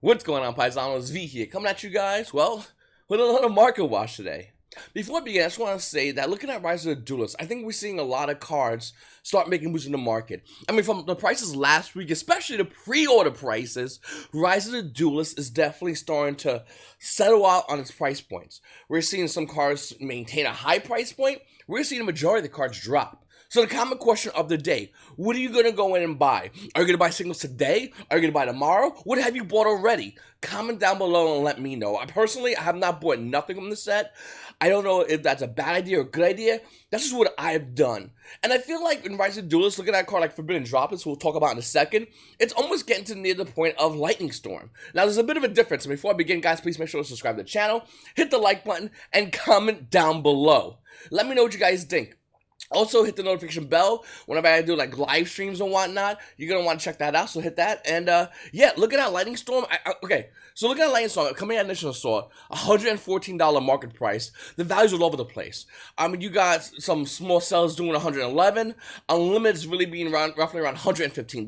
What's going on, Paisanos? V here, coming at you guys, well, with a little market watch today. Before I begin, I just want to say that looking at Rise of the Duelist, I think we're seeing a lot of cards start making moves in the market. I mean, from the prices last week, especially the pre-order prices, Rise of the Duelist is definitely starting to settle out on its price points. We're seeing some cards maintain a high price point. We're seeing the majority of the cards drop. So the common question of the day, what are you going to go in and buy? Are you going to buy singles today? Are you going to buy tomorrow? What have you bought already? Comment down below and let me know. I have not bought nothing from the set. I don't know if that's a bad idea or a good idea. That's just what I've done. And I feel like in Rise of the Duelist, looking at a card like Forbidden Droplets, we'll talk about in a second, it's almost getting to near the point of Lightning Storm. Now, there's a bit of a difference. And before I begin, guys, please make sure to subscribe to the channel, hit the like button, and comment down below. Let me know what you guys think. Also, hit the notification bell whenever I do like live streams and whatnot. You're going to want to check that out, so hit that. And yeah, looking at Lightning Storm. Okay, so looking at Lightning Storm, coming at initial store, $114 market price. The values all over the place. I mean, you got some small sellers doing $111. Unlimited's really being roughly around $115.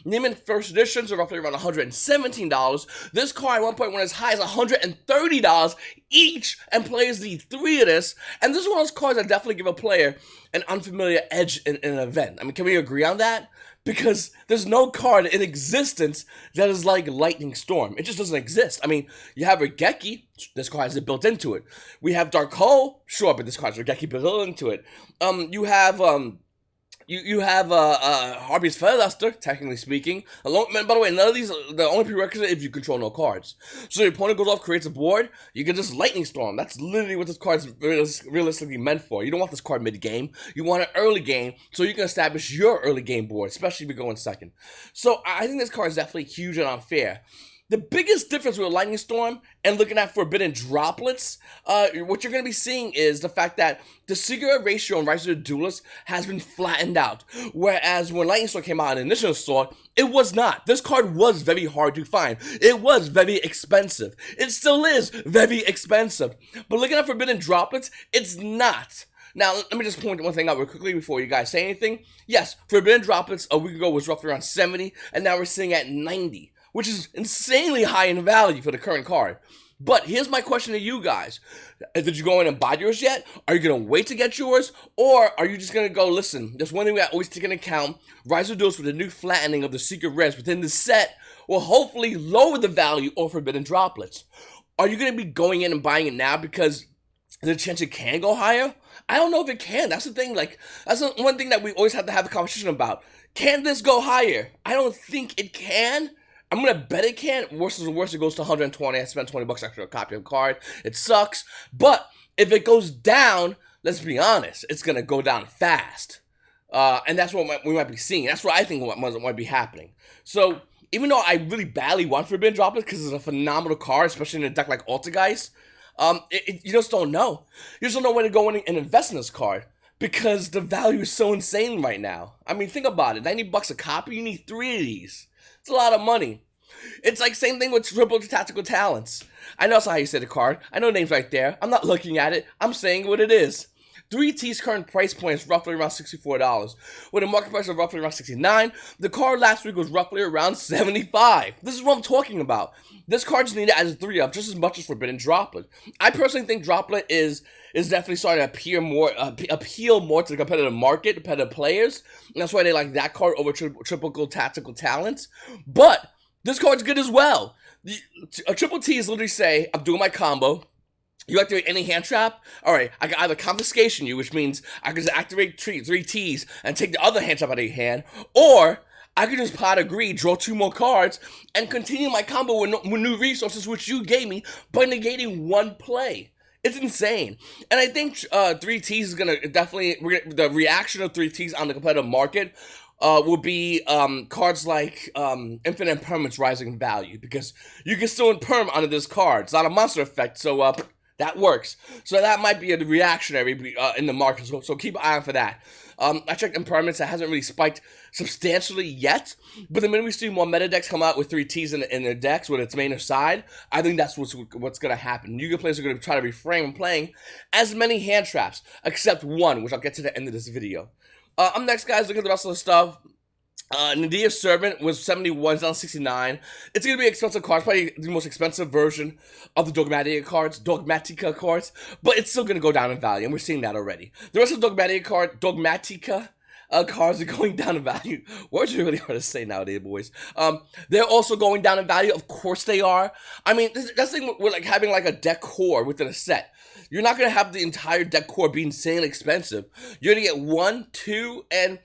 Neiman first editions are roughly around $117. This card at one point went as high as $130 each and plays the three of this. And this is one of those cards that definitely give a player an unfamiliar edge in an event. I mean, can we agree on that? Because there's no card in existence that is like Lightning Storm. It just doesn't exist. I mean, you have Regeki, this card has it built into it. We have Dark Hole, sure, but this card has Regeki built into it. You have Harvey's Featherluster, technically speaking. By the way, none of these, the only prerequisite if you control no cards. So your opponent goes off, creates a board, you can just Lightning Storm. That's literally what this card is realistically meant for. You don't want this card mid-game. You want it early game, so you can establish your early game board, especially if you go in second. So I think this card is definitely huge and unfair. The biggest difference with Lightning Storm and looking at Forbidden Droplets, what you're going to be seeing is the fact that the secret ratio in Rise of the Duelist has been flattened out. Whereas when Lightning Storm came out in initial store, it was not. This card was very hard to find. It was very expensive. It still is very expensive. But looking at Forbidden Droplets, it's not. Now, let me just point one thing out real quickly before you guys say anything. Yes, Forbidden Droplets a week ago was roughly around 70, and now we're sitting at 90. Which is insanely high in value for the current card. But here's my question to you guys. Did you go in and buy yours yet? Are you going to wait to get yours? Or are you just going to go, listen, there's one thing we always take into account. Rise of the Duelist with the new flattening of the secret rares within the set will hopefully lower the value of Forbidden Droplets. Are you going to be going in and buying it now because there's a chance it can go higher? I don't know if it can. That's the thing. Like, that's the one thing that we always have to have a conversation about. Can this go higher? I don't think it can. I'm going to bet it can. Worse is worse, it goes to 120. I spent 20 bucks extra on a copy of the card. It sucks. But if it goes down, let's be honest, it's going to go down fast. And that's what we might be seeing. That's what I think might be happening. So even though I really badly want Forbidden Droplet because it's a phenomenal card, especially in a deck like Altergeist, you just don't know. You just don't know when to go in and invest in this card. Because the value is so insane right now. I mean, think about it. 90 bucks a copy, you need 3 of these. It's a lot of money. It's like same thing with triple tactical talents. I know that's not how you say the card. I know the name's right there. I'm not looking at it. I'm saying what it is. 3T's current price point is roughly around $64. With a market price of roughly around $69, the card last week was roughly around $75. This is what I'm talking about. This card's needed as a 3-up just as much as Forbidden Droplet. I personally think Droplet is definitely starting to appeal more to the competitive market, competitive players. And that's why they like that card over triple tactical talents. But this card's good as well. A triple T is literally say, I'm doing my combo. You activate any hand trap? Alright, I can either confiscation you, which means I can just activate 3 T's and take the other hand trap out of your hand, or I can just pot of greed, draw 2 more cards, and continue my combo with new resources which you gave me by negating 1 play. It's insane. And I think 3 T's is going to definitely, the reaction of 3 T's on the competitive market will be cards like Infinite Impermanence rising in value, because you can still imperm under this card. It's not a monster effect, so that works. So that might be a reactionary in the market, so keep an eye out for that. I checked Impermanence, that hasn't really spiked substantially yet, but the minute we see more meta decks come out with 3 T's in their decks with its main or side, I think that's what's going to happen. Yu-Gi-Oh! Players are going to try to refrain from playing as many hand traps, except one, which I'll get to the end of this video. Up next, guys, look at the rest of the stuff. Nadia Servant was 71, it's down 69. It's gonna be an expensive card, probably the most expensive version of the Dogmatika cards, but it's still gonna go down in value, and we're seeing that already. The rest of the Dogmatika cards are going down in value. Words are really hard to say nowadays, boys. They're also going down in value. Of course they are. I mean, that's the thing with like having like a deck core within a set. You're not gonna have the entire deck core be insanely expensive. You're gonna get one, two, and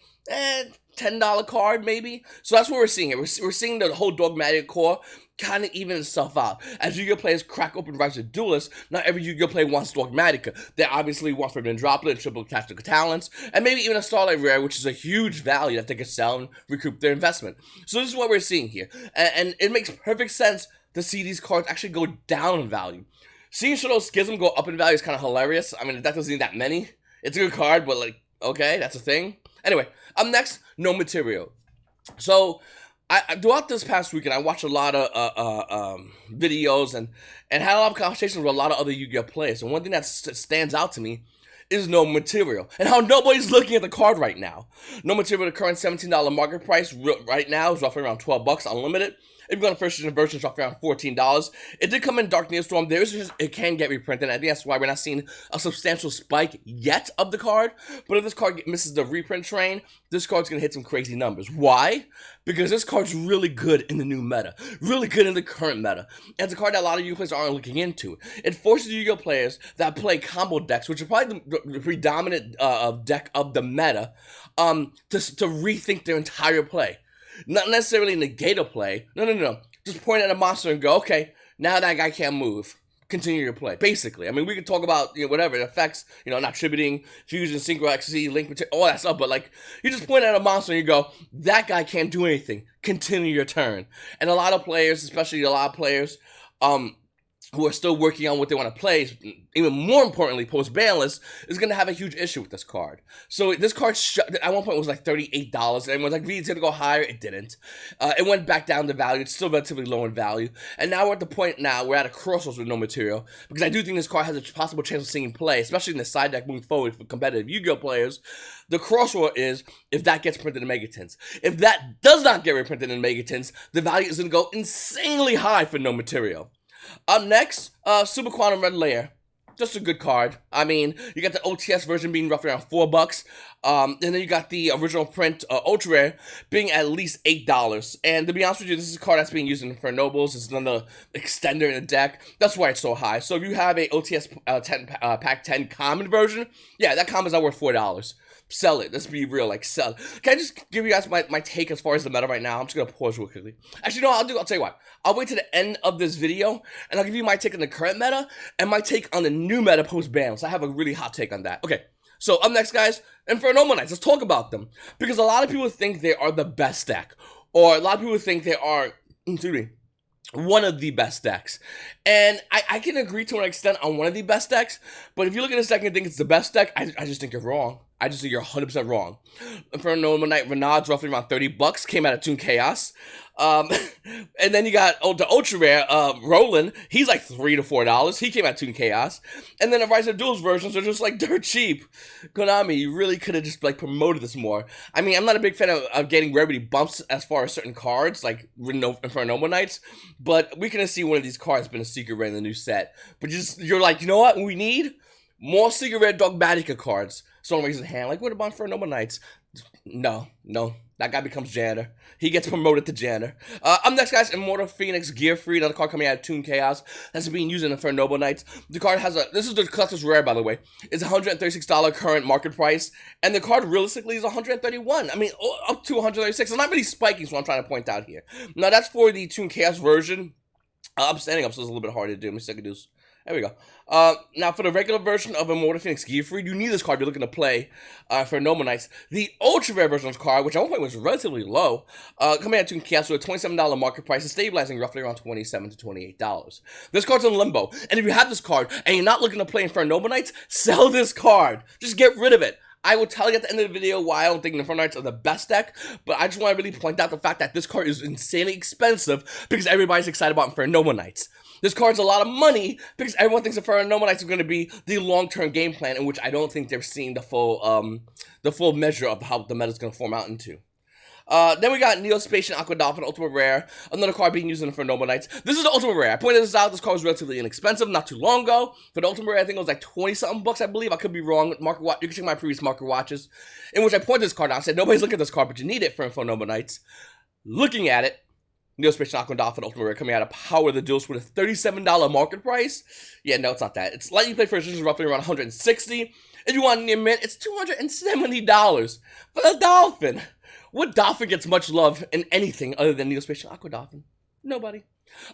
$10 card maybe. So that's what we're seeing here. We're seeing the whole Dogmatic core kind of even itself out. As Yu-Gi-Oh players crack open Rise of Duelist, not every Yu-Gi-Oh player wants Dogmatika. They obviously want Forbidden Droplet, Triple Tactical Talents, and maybe even a Starlight Rare, which is a huge value that they can sell and recoup their investment. So this is what we're seeing here. And it makes perfect sense to see these cards actually go down in value. Seeing Shadow Schism go up in value is kind of hilarious. I mean, the deck doesn't need that many. It's a good card, but like, okay, that's a thing. Anyway, up next, No Material. So, throughout this past weekend, I watched a lot of videos and had a lot of conversations with a lot of other Yu-Gi-Oh players. And one thing that stands out to me is No Material, and how nobody's looking at the card right now. No Material, the current $17 market price right now is roughly around $12 unlimited. If you're going to first edition version, it's roughly around $14. It did come in Dark Neostorm. It can get reprinted. I think that's why we're not seeing a substantial spike yet of the card. But if this card misses the reprint train, this card's going to hit some crazy numbers. Why? Because this card's really good in the new meta. Really good in the current meta. And it's a card that a lot of Yu-Gi-Oh players aren't looking into. It forces Yu-Gi-Oh players that play combo decks, which are probably the predominant deck of the meta, to rethink their entire play. Not necessarily negate a play. No. Just point at a monster and go, okay, now that guy can't move. Continue your play. Basically. I mean, we could talk about, whatever, it affects, not attributing, fusion, synchro, XC, link, all that stuff, but like, you just point at a monster and you go, that guy can't do anything. Continue your turn. And a lot of players, especially a lot of players, who are still working on what they want to play, even more importantly, post-Banlist, is going to have a huge issue with this card. So this card, at one point, was like $38, and everyone's like, it's going to go higher. It didn't. It went back down to value. It's still relatively low in value. And now we're at the point we're at a crossroads with No Material, because I do think this card has a possible chance of seeing play, especially in the side deck moving forward for competitive Yu-Gi-Oh players. The crossroad is if that gets printed in Megatins. If that does not get reprinted in Megatins, the value is going to go insanely high for No Material. Up next, Super Quantum Red Layer. Just a good card. I mean, you got the OTS version being roughly around $4. And then you got the original print, Ultra Rare, being at least $8. And to be honest with you, this is a card that's being used in Infernobles. It's another extender in the deck. That's why it's so high. So if you have a OTS Pack 10 common version, yeah, that common's not worth $4. Sell it. Let's be real. Like, sell. Can I just give you guys my take as far as the meta right now? I'm just going to pause real quickly. Actually, no, I'll tell you what. I'll wait to the end of this video, and I'll give you my take on the current meta, and my take on the new meta post-ban. So I have a really hot take on that. Okay, so up next, guys, Infernoble Knights. Let's talk about them. Because a lot of people think they are the best deck. Or a lot of people think they are, one of the best decks. And I can agree to an extent on one of the best decks, but if you look at this deck and think it's the best deck, I just think you're wrong. I just think you're 100% wrong. Infernoble Knight Renaud's roughly around $30, came out of Toon Chaos. And then you got the Ultra Rare, Roland. He's like $3 to $4. He came out of Toon Chaos. And then the Rise of Duels versions are just like dirt cheap. Konami, you really could have just like promoted this more. I mean, I'm not a big fan of getting rarity bumps as far as certain cards, like Infernoble Knights. But we can see one of these cards been a secret rare in the new set. But you're like, you know what? We need more secret rare Dogmatika cards. Someone raises a hand, like, what about Infernoble Knights? No. That guy becomes janitor. He gets promoted to janitor. Up next, guys, Immortal Phoenix Gear Free, another card coming out of Toon Chaos that's being used in Infernoble Knights. The card has this is the collector's rare, by the way. It's $136 current market price, and the card realistically is $131. I mean, up to $136. It's not really spiking, so I'm trying to point out here. Now, that's for the Toon Chaos version. I'm standing up, so it's a little bit hard to do. Let me second do. There we go. Now, for the regular version of Immortal Phoenix Gear Free, you need this card if you're looking to play for Infernoble Knights. The Ultra Rare version of this card, which at one point was relatively low, coming out to Chaos with a $27 market price and stabilizing roughly around $27 to $28. This card's in limbo, and if you have this card and you're not looking to play Infernoble Knights, sell this card. Just get rid of it. I will tell you at the end of the video why I don't think Infernoble Knights are the best deck, but I just want to really point out the fact that this card is insanely expensive because everybody's excited about Infernoble Knights. This card's a lot of money because everyone thinks Infernoble Knights is going to be the long-term game plan, in which I don't think they're seeing the full measure of how the meta is going to form out into. Then we got Neospatial Aqua Dolphin Ultimate Rare, another card being used in Infernoble Knights. This is the Ultimate Rare. I pointed this out. This card was relatively inexpensive not too long ago. For the Ultimate Rare, I think it was like 20-something bucks, I believe. I could be wrong. Market watch. You can check my previous market watches, in which I pointed this card out. I said, nobody's looking at this card, but you need it for Infernoble Knights. Looking at it, Neospatial Aqua Dolphin Ultimate Rare coming out of Power the Duelist with a $37 market price. Yeah, no, it's not that. It's lightning play first edition, roughly around $160. If you want near mint, it's $270 for the Dolphin. What Dolphin gets much love in anything other than Neospatial Aqua Dolphin? Nobody.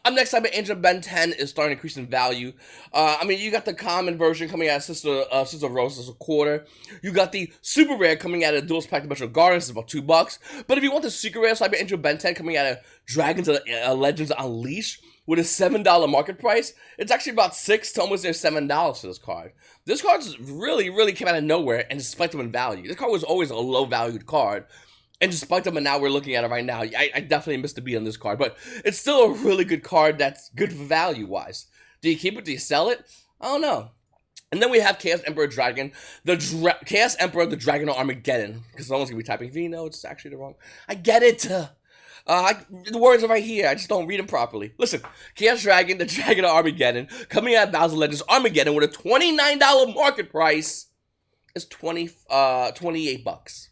Up next, I bet Angel Ben 10 is starting to increase in value. I mean, you got the common version coming out of Sister Rose as a quarter. You got the super rare coming out of Duelist Pack Dimensional Gardens, it's about $2. But if you want the secret rare, so I bet Angel Ben 10 coming out of Dragons Legends Unleashed with a $7 market price, it's actually about $6 to almost near $7 for this card. This card really, really came out of nowhere and spiked up in value. This card was always a low-valued card. And despite them, and now we're looking at it right now, I definitely missed a beat on this card. But it's still a really good card that's good for value-wise. Do you keep it? Do you sell it? I don't know. And then we have Chaos Emperor Dragon. Chaos Emperor, the Dragon of Armageddon. Because someone's going to be typing V. No, it's actually the wrong. I get it. The words are right here. I just don't read them properly. Listen. Chaos Dragon, the Dragon of Armageddon. Coming out of Bowser Legends Armageddon with a $29 market price. Is $28.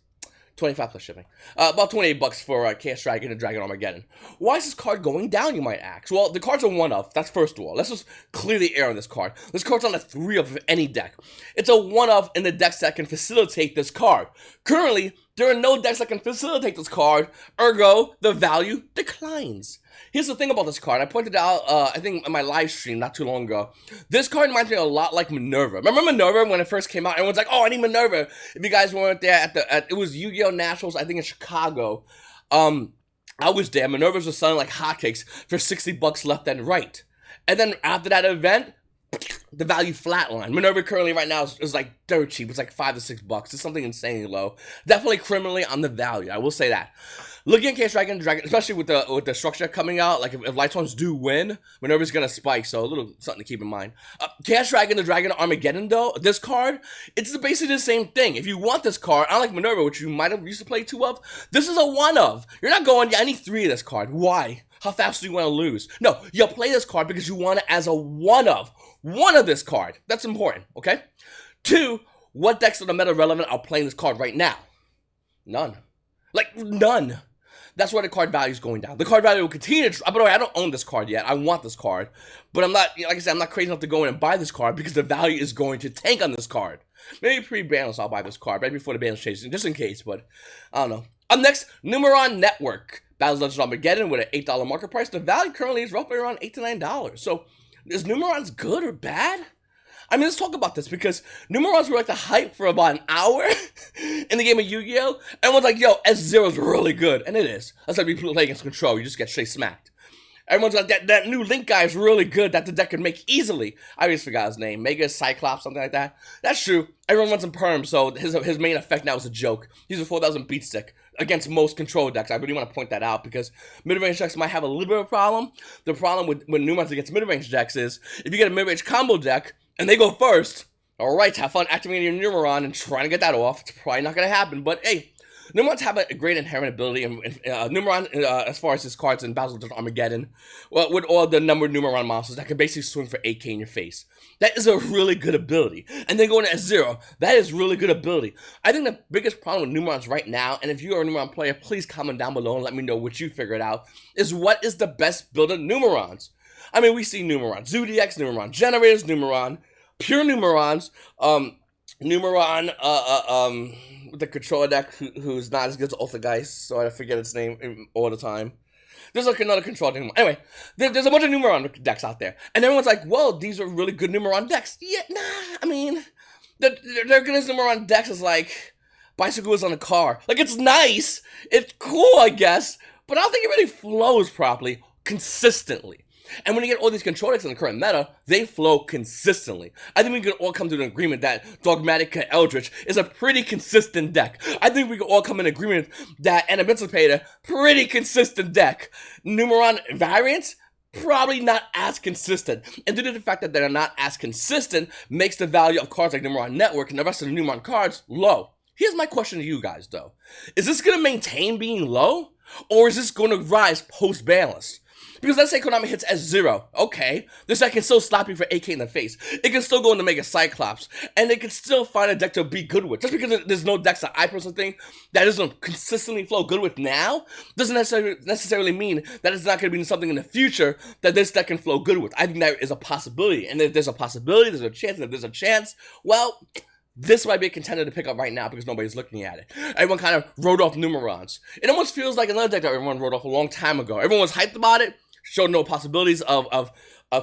25 plus shipping. About $28 for Chaos Dragon and Dragon Armageddon. Why is this card going down, you might ask? Well, the card's a one-of. That's first of all. Let's just clear the air on this card. This card's on a 3-of any deck. It's a one-of in the decks that can facilitate this card. Currently, there are no decks that can facilitate this card. Ergo, the value declines. Here's the thing about this card. I pointed out, I think, in my live stream not too long ago. This card reminds me a lot like Minerva. Remember Minerva when it first came out? Everyone's like, oh, I need Minerva. If you guys weren't there it was Yu-Gi-Oh! Nationals, I think in Chicago. I was there. Minervas were selling like hotcakes for $60 left and right. And then after that event, the value flatline. Minerva currently right now is like dirt cheap. It's like $5 to $6. It's something insanely low. Definitely criminally on the value. I will say that. Looking at Chaos Dragon, especially with the structure coming out, like if Light Swans do win, Minerva's gonna spike. So a little something to keep in mind. Chaos Dragon, the Dragon of Armageddon, though, this card, it's basically the same thing. If you want this card, unlike Minerva, which you might have used to play 2 of, this is a 1-of. You're not going, yeah, I need 3 of this card. Why? How fast do you want to lose? No, you play this card because you want it as a 1-of. 1 of this card. That's important, okay? 2, what decks of the meta relevant are playing this card right now? None. Like, none. That's why the card value is going down. The card value will continue to... By the way, I don't own this card yet. I want this card. But I'm not... Like I said, I'm not crazy enough to go in and buy this card because the value is going to tank on this card. Maybe pre-Banlist I'll buy this card right before the Banlist changes, just in case, but I don't know. Up next, Numeron Network. Battles Legends Armageddon with an $8 market price. The value currently is roughly around $8 to $9. So, is Numeron's good or bad? I mean, let's talk about this because Numerons were like the hype for about an hour in the game of Yu-Gi-Oh! Everyone's like, yo, S0 is really good. And it is. That's like we play against Control. You just get straight smacked. Everyone's like, that new Link guy is really good that the deck could make easily. I just forgot his name. Mega Cyclops, something like that. That's true. Everyone wants him perm, so his main effect now is a joke. He's a 4,000 beat stick against most Control decks. I really want to point that out because mid-range decks might have a little bit of a problem. The problem with Numerons against mid-range decks is if you get a mid-range combo deck, and they go first, alright, have fun activating your Numeron and trying to get that off. It's probably not going to happen, but hey, Numerons have a great inherent ability, and Numeron, as far as his cards in Battles of Armageddon, well, with all the numbered Numeron monsters that can basically swing for 8k in your face. That is a really good ability. And then going to S0, that is really good ability. I think the biggest problem with Numerons right now, and if you are a Numeron player, please comment down below and let me know what you figured out, is what is the best build of Numerons? I mean, we see Numeron Zodiacs, Numeron Generators, Numeron Pure Numerons, Numeron, with the controller deck who's not as good as Ultigeist, so I forget its name all the time. There's like another control deck. Anyway, there's a bunch of Numeron decks out there, and everyone's like, well, these are really good Numeron decks. Yeah, nah, I mean, they're good as Numeron decks is like Bicycle Wheels on a car. Like, it's nice, it's cool, I guess, but I don't think it really flows properly, consistently. And when you get all these control decks in the current meta, they flow consistently. I think we can all come to an agreement that Dogmatika Eldritch is a pretty consistent deck. I think we can all come in agreement that Emancipator, pretty consistent deck. Numeron variants, probably not as consistent. And due to the fact that they're not as consistent, makes the value of cards like Numeron Network and the rest of the Numeron cards low. Here's my question to you guys, though. Is this going to maintain being low? Or is this going to rise post-Banlist? Because let's say Konami hits S0. Okay, this deck can still slap you for AK in the face. It can still go into Mega Cyclops. And it can still find a deck to be good with. Just because there's no decks that I personally think that doesn't consistently flow good with now, doesn't necessarily mean that it's not going to be something in the future that this deck can flow good with. I think that is a possibility. And if there's a possibility, there's a chance. And if there's a chance, well, this might be a contender to pick up right now because nobody's looking at it. Everyone kind of wrote off Numerons. It almost feels like another deck that everyone wrote off a long time ago. Everyone was hyped about it, showed no possibilities of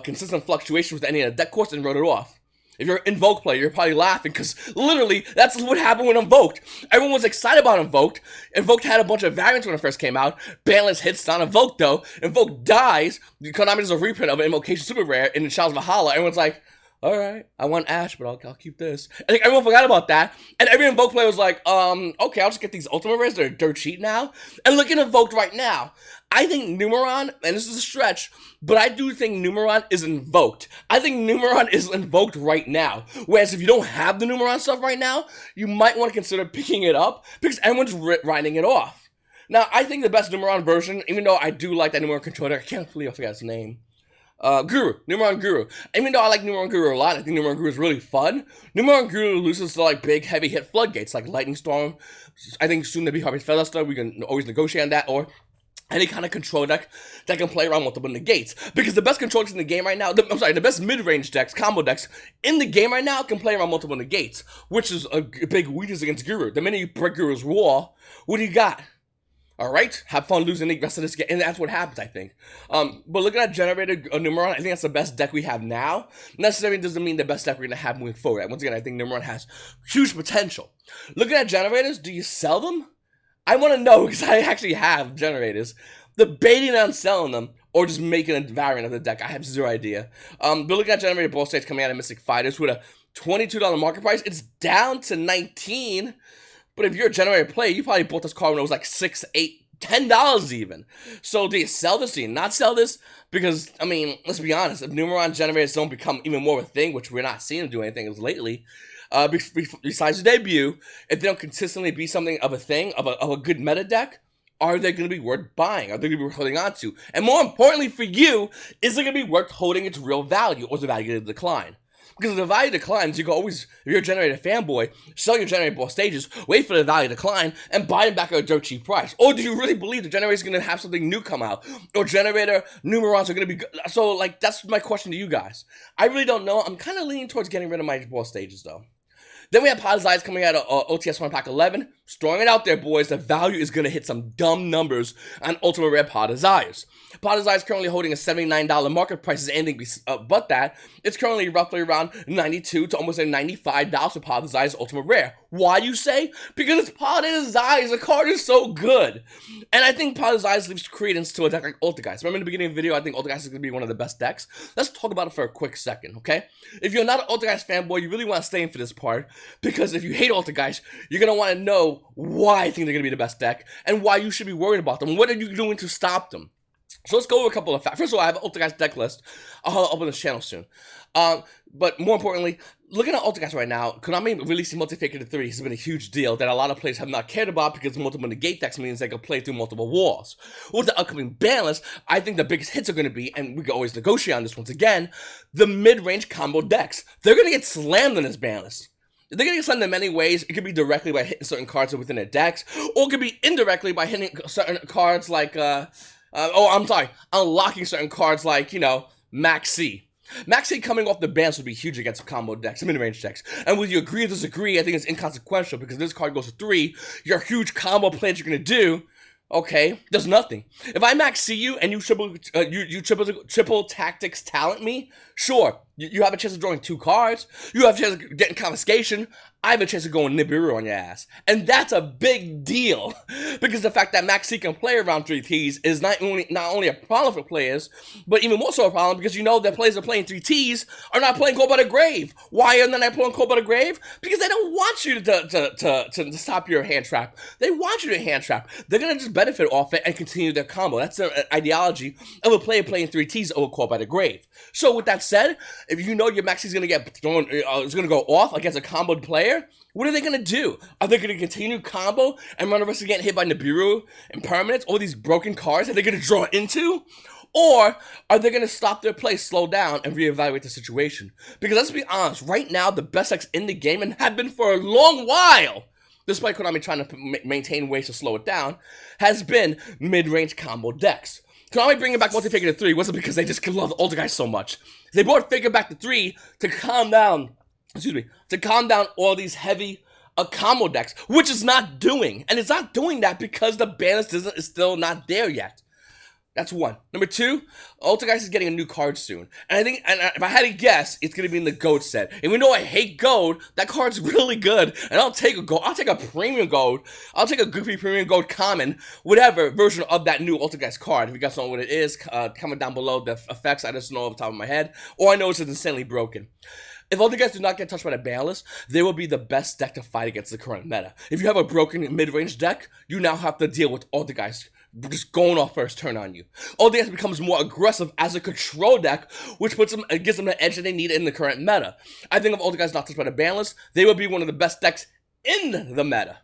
consistent fluctuations with any of the deck course, and wrote it off. If you're an Invoke player, you're probably laughing because literally that's what happened with Invoked. Everyone was excited about Invoked. Invoked had a bunch of variants when it first came out. Banlist hits on Invoked though. Invoked dies. Konami does a reprint of an Invocation Super Rare in Child's Valhalla. Everyone's like, alright, I want Ash, but I'll keep this. And everyone forgot about that. And every Invoke player was like, okay, I'll just get these Ultimate Rares that are dirt cheap now. And look at Invoked right now. I think Numeron, and this is a stretch, but I do think Numeron is invoked. I think Numeron is invoked right now. Whereas if you don't have the Numeron stuff right now, you might want to consider picking it up because everyone's writing it off. Now, I think the best Numeron version, even though I do like that Numeron controller, I can't believe I forgot his name. Guru, Numeron Guru. Even though I like Numeron Guru a lot, I think Numeron Guru is really fun. Numeron Guru loses to like big, heavy hit floodgates like Lightning Storm. I think soon to be Harvest Featherstone. We can always negotiate on that, or any kind of control deck that can play around multiple negates. Because the best control decks in the game right now, the best mid-range decks, combo decks in the game right now can play around multiple negates, which is a big weakness against Guru. The minute you break Guru's wall, what do you got? Alright, have fun losing the rest of this game, and that's what happens, I think. But looking at Generaider Numeron, I think that's the best deck we have now. Necessarily doesn't mean the best deck we're going to have moving forward. Once again, I think Numeron has huge potential. Looking at Generators, do you sell them? I want to know, because I actually have Generators. Debating on selling them, or just making a variant of the deck, I have zero idea. But looking at Generator Ball States coming out of Mystic Fighters with a $22 market price, it's down to $19. But if you're a Generator player, you probably bought this card when it was like $6, $8, $10 even. So do you sell this? Do you not sell this? Because, I mean, let's be honest, if Numeron Generators don't become even more of a thing, which we're not seeing them do anything lately, besides the debut, if they don't consistently be something of a thing, of a good meta deck, are they going to be worth buying? Are they going to be worth holding on to? And more importantly for you, is it going to be worth holding its real value, or is the value going to decline? Because if the value declines, you can always, if you're a Generator fanboy, sell your Generator ball stages, wait for the value to decline, and buy them back at a dirt cheap price. Or do you really believe the Generator is going to have something new come out? Or Generator Numerons are going to be good? So, like, that's my question to you guys. I really don't know. I'm kind of leaning towards getting rid of my ball stages, though. Then we have Pot of Eyes coming out of OTS 1 Pack 11. Throwing it out there, boys. The value is going to hit some dumb numbers on Ultimate Rare Pot of Eyes. Pot of Eyes currently holding a $79 market price. Is anything but that. It's currently roughly around $92 to almost $95 for Pot of Eyes Ultimate Rare. Why, you say? Because it's Pot of Eyes. The card is so good. And I think Pot of Eyes leaves credence to a deck like Ultigeist. Remember in the beginning of the video, I think Ultigeist is going to be one of the best decks. Let's talk about it for a quick second, okay? If you're not an Ultigeist fanboy, you really want to stay in for this part. Because if you hate Ultigeist, you're going to want to know why I think they're going to be the best deck, and why you should be worried about them. What are you doing to stop them? So let's go over a couple of facts. First of all, I have an Ultigeist deck list. I'll open this channel soon. But more importantly, looking at Ultigeist right now, Konami releasing Multi-Faker 3 has been a huge deal that a lot of players have not cared about because multiple negate decks means they can play through multiple walls. With the upcoming Banlist, I think the biggest hits are going to be, and we can always negotiate on this once again, the mid-range combo decks. They're going to get slammed in this Banlist. They're going to get slammed in many ways. It could be directly by hitting certain cards within their decks, or it could be indirectly by hitting certain cards like, unlocking certain cards like, Max C. Max C coming off the bans would be huge against combo decks, mid-range decks. And whether you agree or disagree, I think it's inconsequential because this card goes to 3, your huge combo play that you're going to do, okay, does nothing. If I Max C you and you triple tactics talent me, sure, you have a chance of drawing 2 cards, you have a chance of getting confiscation, I have a chance of going Nibiru on your ass. And that's a big deal. Because the fact that Max C can play around 3 Ts is not only a problem for players, but even more so a problem because you know that players that are playing 3 Ts are not playing Cold by the Grave. Why are they not playing Cold by the Grave? Because they don't want you to stop your hand trap. They want you to hand trap. They're going to just benefit off it and continue their combo. That's the ideology of a player playing 3 Ts over Cold by the Grave. So with that said, if you know your Maxi is going to get thrown, is going to go off against a comboed player, what are they going to do? Are they going to continue combo and run the risk of getting hit by Nibiru and permanents, all these broken cards that they're going to draw into? Or are they going to stop their play, slow down, and reevaluate the situation? Because let's be honest, right now, the best decks in the game, and have been for a long while, despite Konami trying to maintain ways to slow it down, has been mid-range combo decks. Konami bringing back Multi-Figure to 3 wasn't because they just love Ultra Guys so much. They brought Figure back to 3 to calm down, all these heavy combo decks, which it's not doing. And it's not doing that because the Banlist is still not there yet. That's one. Number two, Ultra is getting a new card soon. And I think, if I had to guess, it's going to be in the Gold set. And even though I hate Gold, that card's really good. And I'll take a Gold. I'll take a Premium Gold. I'll take a Goofy Premium Gold Common, whatever version of that new Ultra card. If you guys know what it is, comment down below the effects. I just know off the top of my head. All I know is it's insanely broken. If Ultra do not get touched by the Banlist, they will be the best deck to fight against the current meta. If you have a broken mid-range deck, you now have to deal with Ultra just going off first turn on you. Ultra becomes more aggressive as a control deck, which gives them the edge that they need in the current meta. I think if Ultra not touched by the Banlist, they will be one of the best decks in the meta.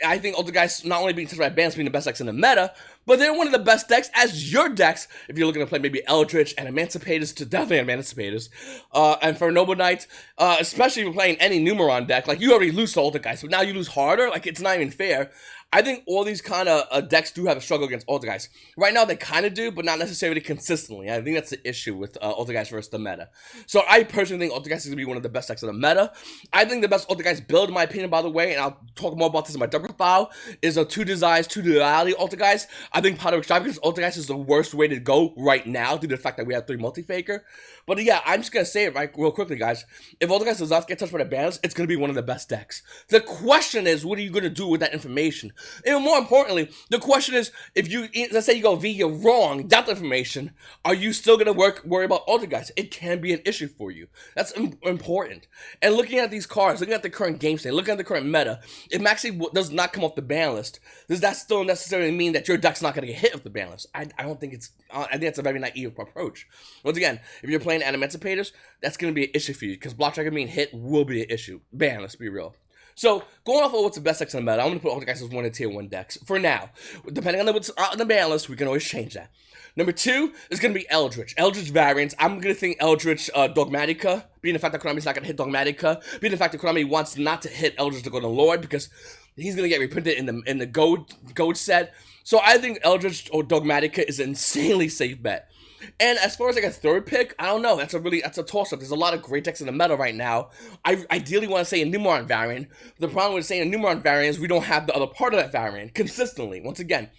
I think Ultra not only being touched by Banlist being the best decks in the meta, but they're one of the best decks as your decks if you're looking to play maybe Eldritch and Emancipators, to definitely Emancipators, and for Infernoble Knight, especially if you're playing any Numeron deck. Like, you already lose to Ultra but now you lose harder. Like, it's not even fair. I think all these kind of decks do have a struggle against Ultra Right now, they kind of do, but not necessarily consistently. I think that's the issue with Ultra versus the meta. So I personally think Ultra is going to be one of the best decks of the meta. I think the best Ultra build, in my opinion, by the way, and I'll talk more about this in my Dogmatika file, is a 2 Desires, 2 Duality Ultra I think Powder Extravagance Ultra is the worst way to go right now due to the fact that we have 3 Multi-Faker. But yeah, I'm just going to say it real quickly, guys. If Ultra does not get touched by the Banlist, it's going to be one of the best decks. The question is, what are you going to do with that information? And more importantly, the question is, if you, let's say you go V, you're wrong, that information, are you still going to worry about Ultra It can be an issue for you. That's important. And looking at these cards, looking at the current game state, looking at the current meta, if Maxi does not come off the Banlist, does that still necessarily mean that your deck's not going to get hit with the Banlist? I don't think it's, I think it's a very naive approach. Once again, if you're playing Emancipators, that's going to be an issue for you, because Block Dragon being hit will be an issue. Let's be real. So, going off of what's the best decks in the meta, I'm going to put all the guys as 1 and tier 1 decks. For now, depending on what's on the Banlist, we can always change that. Number 2 is going to be Eldritch. Eldritch variants. I'm going to think Eldritch Dogmatika, being the fact that Konami's not going to hit Dogmatika, being the fact that Konami wants not to hit Eldritch to go to Lord, because he's going to get reprinted in the gold set. So I think Eldritch or Dogmatika is an insanely safe bet. And as far as like a third pick, I don't know. That's a toss-up. There's a lot of great decks in the meta right now. I ideally want to say a Numeron variant. The problem with saying a Numeron variant is we don't have the other part of that variant consistently. Once again,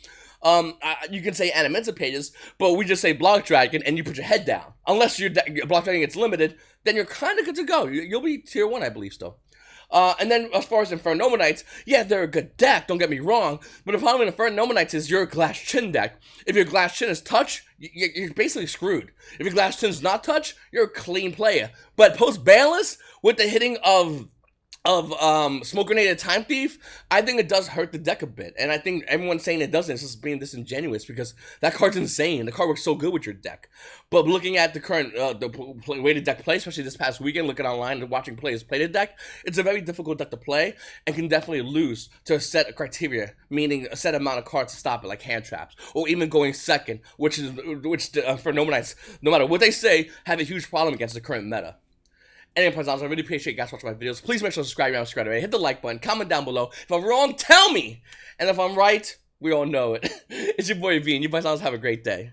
you can say Emancipators, but we just say Block Dragon and you put your head down. Unless your Block Dragon gets limited, then you're kind of good to go. You'll be tier 1, I believe, still. And then as far as Infernoble Knights, yeah, they're a good deck, don't get me wrong, but the problem with Infernoble Knights is you're a Glass Chin deck. If your Glass Chin is touch, you're basically screwed. If your Glass Chin is not touch, you're a clean player. But post-Banlist, with the hitting of Smoke Grenade and Time Thief, I think it does hurt the deck a bit. And I think everyone's saying it doesn't. It's just being disingenuous because that card's insane. The card works so good with your deck. But looking at the current the way the deck plays, especially this past weekend, looking online and watching players play the deck, it's a very difficult deck to play and can definitely lose to a set of criteria, meaning a set amount of cards to stop it, like hand traps, or even going second, which for Noble Knights, no matter what they say, have a huge problem against the current meta. Anyway, Paisanos, I really appreciate you guys watching my videos. Please make sure to subscribe if you haven't subscribed already. Hit the like button, comment down below. If I'm wrong, tell me! And if I'm right, we all know it. It's your boy V, and you Paisanos have a great day.